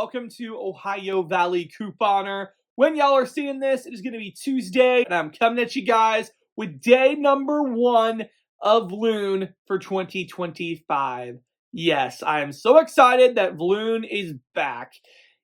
welcome to Ohio Valley Couponer. When y'all are seeing this, it is going to be Tuesday, and I'm coming at you guys with day number 1 of Vlune for 2025. Yes, I am so excited that Vlune is back.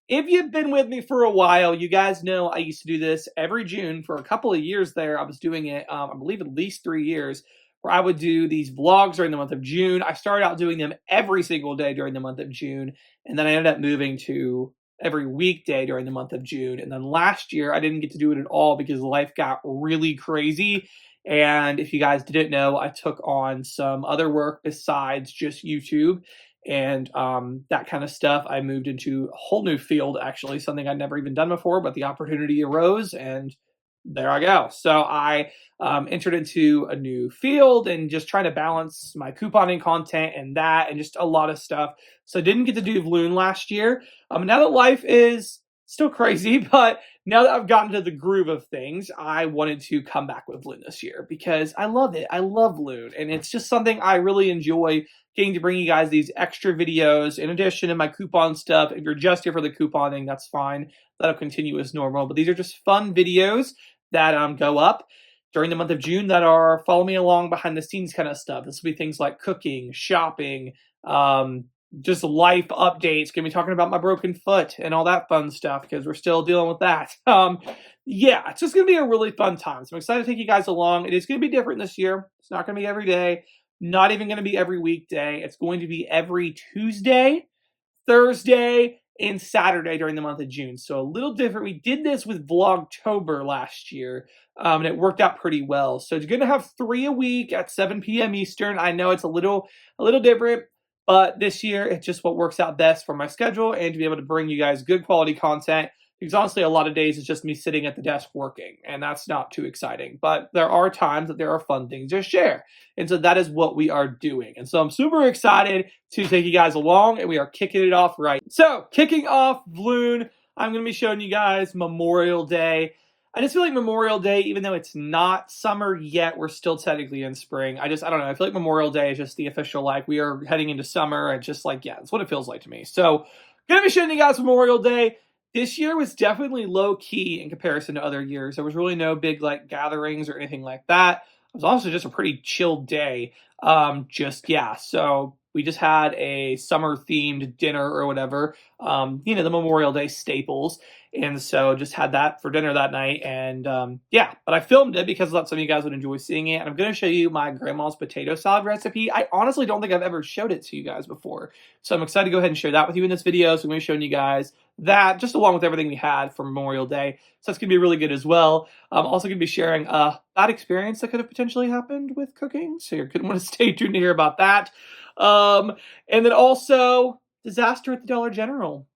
If you've been with me for a while, you guys know I used to do this every June for a couple of years there. I was doing it, I believe at least 3 years, where I would do these vlogs during the month of June. I started out doing them every single day during the month of June, and then I ended up moving to every weekday during the month of June. And then last year, I didn't get to do it at all because life got really crazy. And if you guys didn't know, I took on some other work besides just YouTube and that kind of stuff. I moved into a whole new field, actually, something I'd never even done before, but the opportunity arose and there I go. So I entered into a new field and just trying to balance my couponing content and that and just a lot of stuff. So I didn't get to do Vlune last year. Now that life is still crazy, but now that I've gotten to the groove of things, I wanted to come back with Vlune this year because I love it. I love Vlune, and it's just something I really enjoy, getting to bring you guys these extra videos in addition to my coupon stuff. If you're just here for the couponing, that's fine. That'll continue as normal. But these are just fun videos that go up during the month of June that are follow me along behind the scenes kind of stuff. This will be things like cooking, shopping, just life updates. Gonna be talking about my broken foot and all that fun stuff because we're still dealing with that. Yeah, it's just gonna be a really fun time. So I'm excited to take you guys along. It is gonna be different this year. It's not gonna be every day, not even gonna be every weekday. It's going to be every Tuesday, Thursday, and Saturday during the month of June. So a little different. We did this with Vlogtober last year, and it worked out pretty well. So it's going to have 3 a week at 7 p.m. Eastern. I know it's a little different, but this year it's just what works out best for my schedule and to be able to bring you guys good quality content. Because honestly, a lot of days it's just me sitting at the desk working, and that's not too exciting. But there are times that there are fun things to share. And so that is what we are doing. And so I'm super excited to take you guys along, and we are kicking it off right. So, kicking off Vlune, I'm going to be showing you guys Memorial Day. I just feel like Memorial Day, even though it's not summer yet, we're still technically in spring. I don't know. I feel like Memorial Day is just the official, like, we are heading into summer. And just like, yeah, that's what it feels like to me. So, going to be showing you guys Memorial Day. This year was definitely low-key in comparison to other years. There was really no big like gatherings or anything like that. It was also just a pretty chill day. So we just had a summer-themed dinner or whatever. The Memorial Day staples. And so just had that for dinner that night. And but I filmed it because I thought some of you guys would enjoy seeing it. And I'm going to show you my grandma's potato salad recipe. I honestly don't think I've ever showed it to you guys before. So I'm excited to go ahead and share that with you in this video. So I'm going to be showing you guys that just along with everything we had for Memorial Day. So that's going to be really good as well. I'm also going to be sharing that experience that could have potentially happened with cooking. So you're going to want to stay tuned to hear about that. And then also disaster at the Dollar General.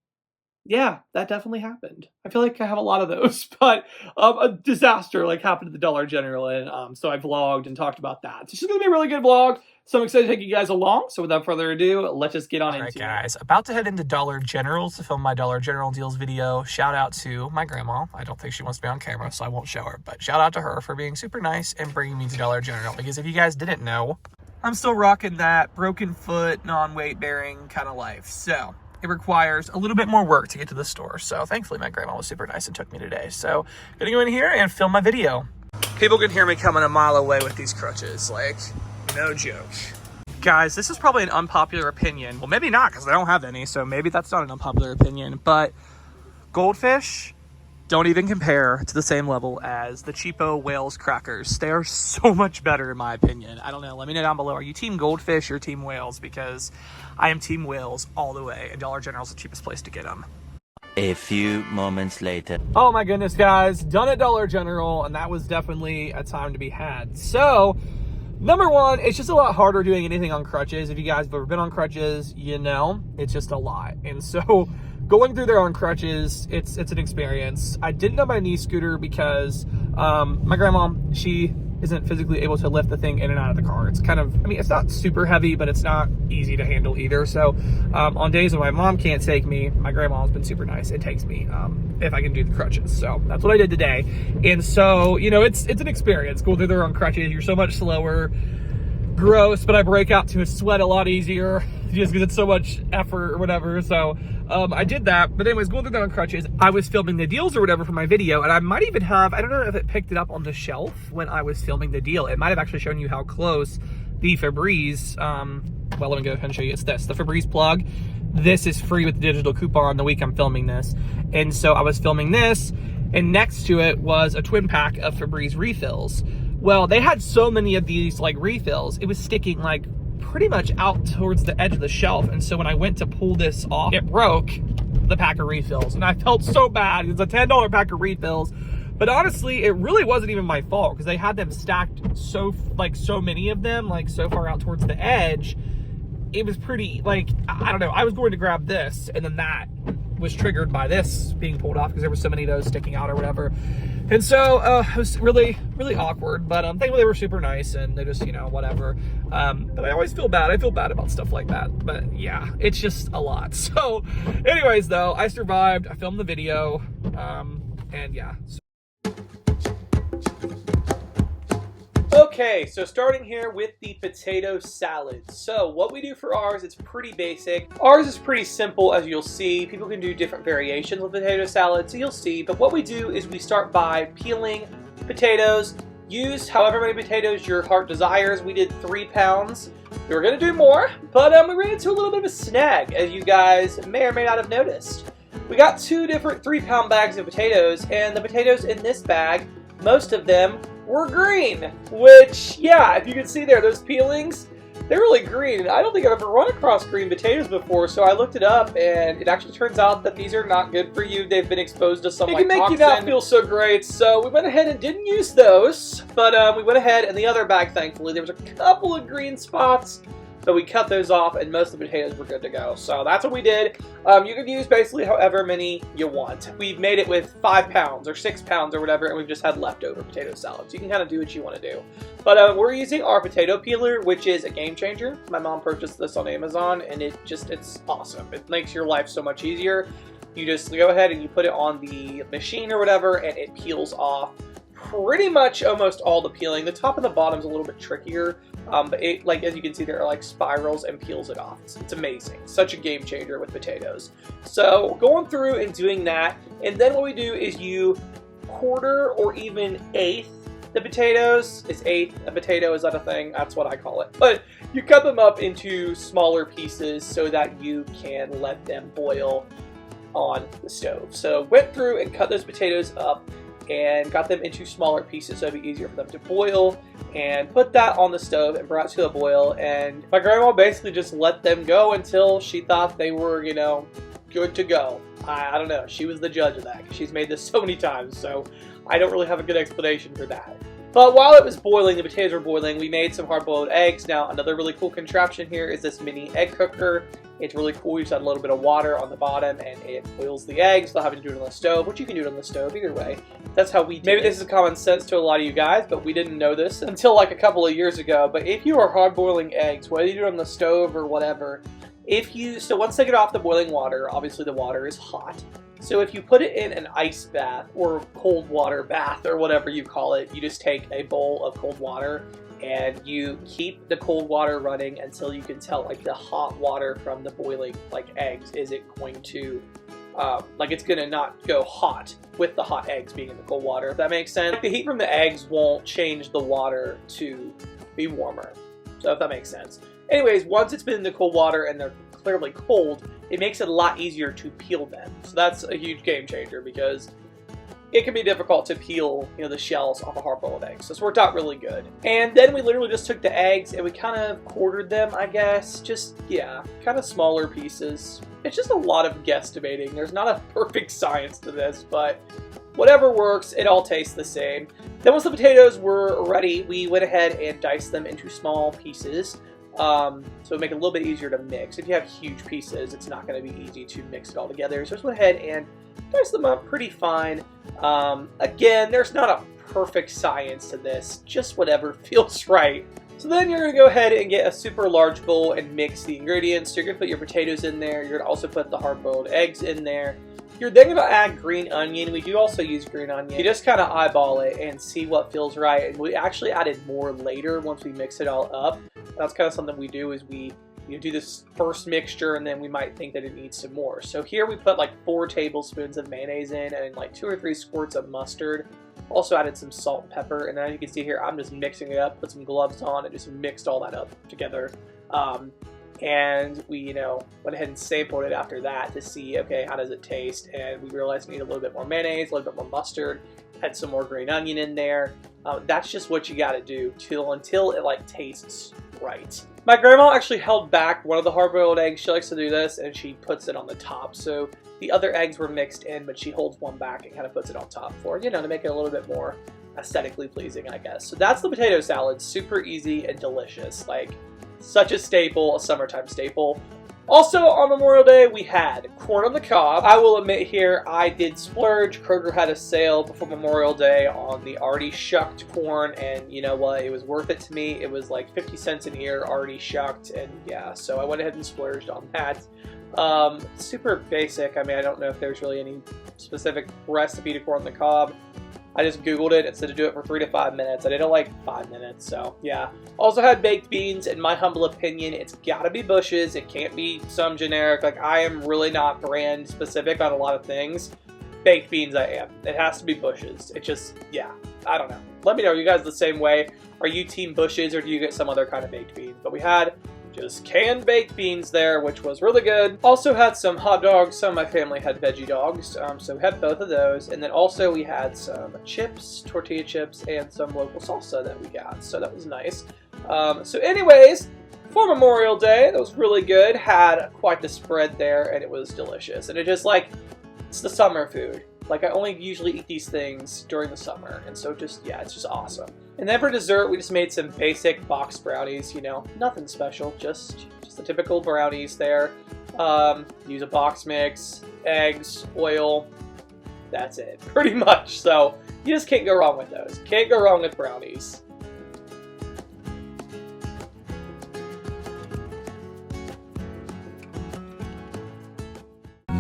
Yeah, that definitely happened. I feel like I have a lot of those, but a disaster like happened at the Dollar General, and so I vlogged and talked about that. It's just going to be a really good vlog, so I'm excited to take you guys along. So without further ado, let's just get on into it. All right, guys, about to head into Dollar General to film my Dollar General deals video. Shout out to my grandma. I don't think she wants to be on camera, so I won't show her, but shout out to her for being super nice and bringing me to Dollar General, because if you guys didn't know, I'm still rocking that broken foot, non-weight bearing kind of life, so it requires a little bit more work to get to the store. So thankfully my grandma was super nice and took me today. So gonna go in here and film my video. People can hear me coming a mile away with these crutches, like no joke. Guys, this is probably an unpopular opinion. Well, maybe not because I don't have any, so maybe that's not an unpopular opinion, but goldfish don't even compare to the same level as the cheapo Whales crackers. They are so much better in my opinion. I don't know, let me know down below. Are you team goldfish or team Whales? Because I am team Whales all the way, and Dollar General is the cheapest place to get them. A few moments later. Oh my goodness, guys, done at Dollar General, and that was definitely a time to be had. So, number one, it's just a lot harder doing anything on crutches. If you guys have ever been on crutches, you know, it's just a lot. And so going through there on crutches, it's an experience. I didn't have my knee scooter because my grandma, she isn't physically able to lift the thing in and out of the car. It's kind of, I mean, it's not super heavy, but it's not easy to handle either. So on days when my mom can't take me, my grandma has been super nice. It takes me if I can do the crutches. So that's what I did today. And so, you know, it's an experience. Going through there on crutches, you're so much slower. Gross, but I break out to a sweat a lot easier. just because it's so much effort or whatever. So I did that. But anyways, going through that on crutches, I was filming the deals or whatever for my video, and I might even have, I don't know if it picked it up on the shelf when I was filming the deal. It might have actually shown you how close the Febreze, well, let me go ahead and show you. It's this, the Febreze plug. This is free with the digital coupon the week I'm filming this. And so I was filming this, and next to it was a twin pack of Febreze refills. Well, they had so many of these like refills, it was sticking like pretty much out towards the edge of the shelf. And so when I went to pull this off, it broke the pack of refills. And I felt so bad. It's a $10 pack of refills. But honestly, it really wasn't even my fault because they had them stacked so many of them, like so far out towards the edge. It was pretty, like, I don't know. I was going to grab this, and then that was triggered by this being pulled off because there were so many of those sticking out or whatever. And so it was really, really awkward. But thankfully they were super nice, and they just, you know, whatever. But I always feel bad. I feel bad about stuff like that. But yeah, it's just a lot. So anyways, though, I survived. I filmed the video. And yeah. Okay, so starting here with the potato salad. So what we do for ours, it's pretty basic. Ours is pretty simple, as you'll see. People can do different variations with potato salad, so you'll see. But what we do is we start by peeling potatoes. Use however many potatoes your heart desires. We did 3 pounds. We were gonna do more, but we ran into a little bit of a snag, as you guys may or may not have noticed. We got 2 different 3-pound bags of potatoes, and the potatoes in this bag, most of them were green, which, yeah, if you can see there, those peelings, they're really green. And I don't think I've ever run across green potatoes before, so I looked it up, and it actually turns out that these are not good for you. They've been exposed to some, like, toxin. It can make you not feel so great, so we went ahead and didn't use those, but we went ahead, and the other bag, thankfully, there was a couple of green spots, but we cut those off, and most of the potatoes were good to go. So that's what we did. You can use basically however many you want. We've made it with 5 pounds or 6 pounds or whatever, and we've just had leftover potato salad. So you can kind of do what you want to do. But we're using our potato peeler, which is a game changer. My mom purchased this on Amazon, and it's awesome. It makes your life so much easier. You just go ahead and you put it on the machine or whatever, and it peels off pretty much almost all the peeling. The top and the bottom's a little bit trickier, but it, like, as you can see, there are like spirals and peels it off. It's amazing. Such a game changer with potatoes. So going through and doing that, and then what we do is you quarter or even eighth the potatoes. Is eighth a potato? Is that a thing? That's what I call it. But you cut them up into smaller pieces so that you can let them boil on the stove. So went through and cut those potatoes up and got them into smaller pieces so it'd be easier for them to boil, and put that on the stove and brought it to a boil. And my grandma basically just let them go until she thought they were, you know, good to go. I don't know. She was the judge of that because she's made this so many times, so I don't really have a good explanation for that. But while it was boiling, the potatoes were boiling, we made some hard-boiled eggs. Now, another really cool contraption here is this mini egg cooker. It's really cool. You just add a little bit of water on the bottom, and it boils the eggs without having to do it on the stove, which you can do it on the stove either way. That's how we do it. Maybe this is common sense to a lot of you guys, but we didn't know this until like a couple of years ago. But if you are hard-boiling eggs, whether you do it on the stove or whatever, so once they get off the boiling water, obviously the water is hot. So if you put it in an ice bath or cold water bath or whatever you call it, you just take a bowl of cold water and you keep the cold water running until you can tell, like, the hot water from the boiling, like, eggs, is it going to, like, it's gonna not go hot with the hot eggs being in the cold water, if that makes sense. The heat from the eggs won't change the water to be warmer, so if that makes sense. Anyways, once it's been in the cold water and they're clearly cold, it makes it a lot easier to peel them. So that's a huge game changer because it can be difficult to peel, you know, the shells off a hard-boiled egg. So this worked out really good. And then we literally just took the eggs and we kind of quartered them, I guess. Just, yeah, kind of smaller pieces. It's just a lot of guesstimating. There's not a perfect science to this, but whatever works, it all tastes the same. Then once the potatoes were ready, we went ahead and diced them into small pieces. So it'll make it a little bit easier to mix. If you have huge pieces, it's not going to be easy to mix it all together. So just went ahead and dice them up pretty fine. Again, there's not a perfect science to this, just whatever feels right. So then you're going to go ahead and get a super large bowl and mix the ingredients. So you're going to put your potatoes in there. You're going to also put the hard-boiled eggs in there. You're then going to add green onion. We do also use green onion. You just kind of eyeball it and see what feels right. And we actually added more later once we mix it all up. That's kind of something we do, is we do this first mixture, and then we might think that it needs some more. So here we put like 4 tablespoons of mayonnaise in, and like 2 or 3 squirts of mustard. Also added some salt and pepper, and as you can see here, I'm just mixing it up, put some gloves on, and just mixed all that up together. And we, went ahead and sampled it after that to see, okay, how does it taste? And we realized we need a little bit more mayonnaise, a little bit more mustard, had some more green onion in there. That's just what you got to do until it like tastes right. My grandma actually held back one of the hard-boiled eggs. She likes to do this, and she puts it on the top. So the other eggs were mixed in, but she holds one back and kind of puts it on top for, to make it a little bit more aesthetically pleasing, I guess. So that's the potato salad. Super easy and delicious. Like, such a staple, a summertime staple. Also, on Memorial Day, we had corn on the cob. I will admit here, I did splurge. Kroger had a sale before Memorial Day on the already shucked corn, and you know what? It was worth it to me. It was like 50 cents an ear, already shucked, and yeah, so I went ahead and splurged on that. Super basic. I mean, I don't know if there's really any specific recipe to corn on the cob. I just Googled it. It said to do it for 3 to 5 minutes. I did it like 5 minutes, so yeah. Also had baked beans. In my humble opinion, it's gotta be Bush's. It can't be some generic. Like, I am really not brand specific on a lot of things. Baked beans I am. It has to be Bush's. It just, yeah, I don't know. Let me know, are you guys the same way? Are you team Bush's, or do you get some other kind of baked beans? But we had just canned baked beans there, which was really good. Also had some hot dogs. Some of my family had veggie dogs, so we had both of those. And then also we had some chips, tortilla chips, and some local salsa that we got, so that was nice. So anyways, for Memorial Day, that was really good. Had quite the spread there, and it was delicious. And it just like, it's the summer food. Like, I only usually eat these things during the summer, and so just, yeah, it's just awesome. And then for dessert, we just made some basic box brownies, nothing special, just the typical brownies there. Use a box mix, eggs, oil, that's it, pretty much. So, you just can't go wrong with those. Can't go wrong with brownies.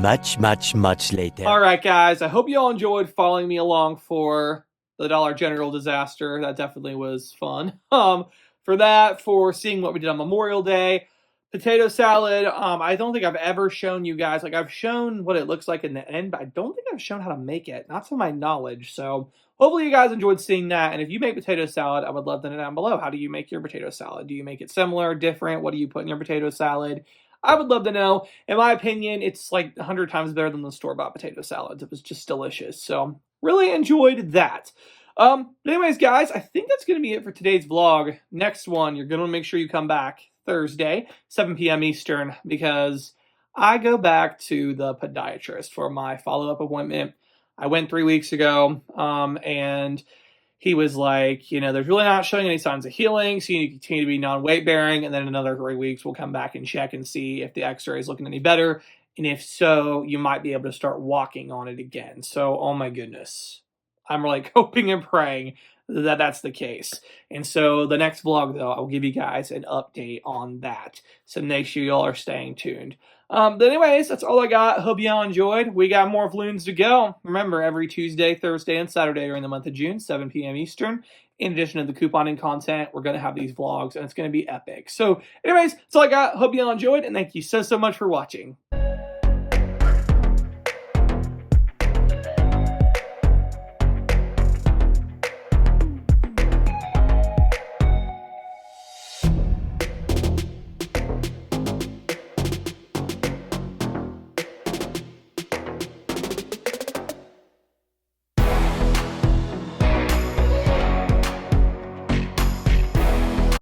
Much later. All right, guys. I hope you all enjoyed following me along for the Dollar General disaster. That definitely was fun. For seeing what we did on Memorial Day. Potato salad. I don't think I've ever shown you guys. Like, I've shown what it looks like in the end, but I don't think I've shown how to make it. Not to my knowledge. So hopefully you guys enjoyed seeing that. And if you make potato salad, I would love to know down below. How do you make your potato salad? Do you make it similar, different? What do you put in your potato salad? I would love to know. In my opinion, it's like 100 times better than the store-bought potato salads. It was just delicious. So, really enjoyed that. But anyways, guys, I think that's going to be it for today's vlog. Next one, you're going to make sure you come back Thursday, 7 p.m. Eastern, because I go back to the podiatrist for my follow-up appointment. I went 3 weeks ago, and he was like, there's really not showing any signs of healing, so you need to continue to be non-weight bearing, and then in another 3 weeks, we'll come back and check and see if the x-ray is looking any better, and if so, you might be able to start walking on it again. So, oh my goodness. I'm like hoping and praying that that's the case. And so the next vlog, though, I'll give you guys an update on that. So make sure y'all are staying tuned. But anyways, that's all I got. Hope y'all enjoyed. We got more Vlunes to go. Remember, every Tuesday, Thursday, and Saturday during the month of June, 7 p.m. Eastern. In addition to the couponing content, we're going to have these vlogs, and it's going to be epic. So anyways, that's all I got. Hope y'all enjoyed, and thank you so much for watching.